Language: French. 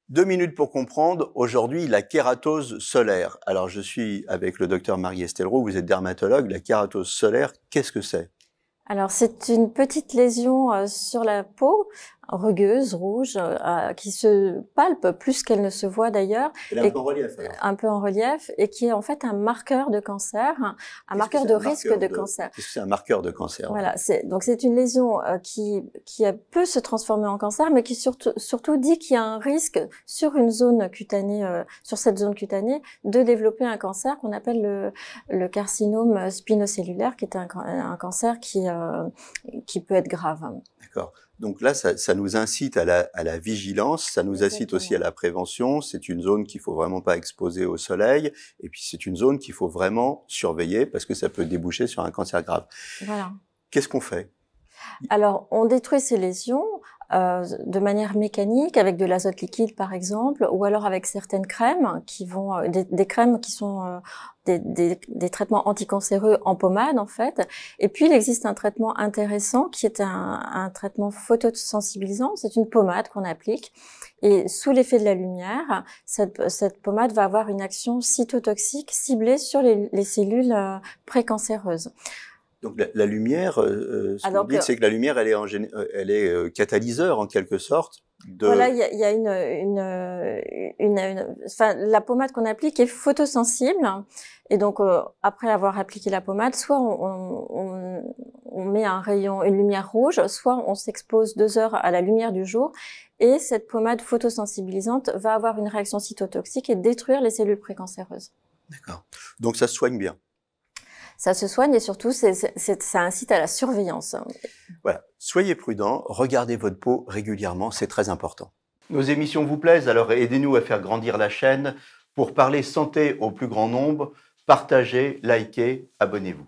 2 minutes pour comprendre, aujourd'hui, la kératose solaire. Alors, je suis avec le docteur Marie-Estelle Roux, vous êtes dermatologue. La kératose solaire, qu'est-ce que c'est? Alors, c'est une petite lésion sur la peau, rugueuse, rouge, qui se palpe plus qu'elle ne se voit d'ailleurs. Elle est un peu en relief, alors. Un peu en relief, et qui est en fait un marqueur de cancer, un marqueur de risque de cancer. Qu'est-ce que c'est un marqueur de cancer? Voilà, donc c'est une lésion qui peut se transformer en cancer, mais qui surtout dit qu'il y a un risque sur une zone cutanée, sur cette zone cutanée, de développer un cancer qu'on appelle le carcinome spinocellulaire, qui est un cancer qui peut être grave. D'accord. Donc là, ça nous incite à la vigilance, ça nous incite aussi à la prévention. C'est une zone qu'il faut vraiment pas exposer au soleil. Et puis, c'est une zone qu'il faut vraiment surveiller parce que ça peut déboucher sur un cancer grave. Voilà. Qu'est-ce qu'on fait? Alors, on détruit ces lésions de manière mécanique avec de l'azote liquide par exemple, ou alors avec certaines crèmes qui vont des crèmes qui sont des traitements anticancéreux en pommade en fait. Et puis il existe un traitement intéressant qui est un traitement photosensibilisant. C'est une pommade qu'on applique et sous l'effet de la lumière, cette pommade va avoir une action cytotoxique ciblée sur les cellules précancéreuses. Donc la lumière, ce que vous dites, c'est que la lumière, elle est catalyseur en quelque sorte. Voilà, il y a enfin, la pommade qu'on applique est photosensible, et donc après avoir appliqué la pommade, soit on met une lumière rouge, soit on s'expose 2 heures à la lumière du jour, et cette pommade photosensibilisante va avoir une réaction cytotoxique et détruire les cellules précancéreuses. D'accord. Donc ça se soigne bien. Ça se soigne et surtout, ça incite à la surveillance. Voilà. Soyez prudents, regardez votre peau régulièrement, c'est très important. Nos émissions vous plaisent, alors aidez-nous à faire grandir la chaîne. Pour parler santé au plus grand nombre, partagez, likez, abonnez-vous.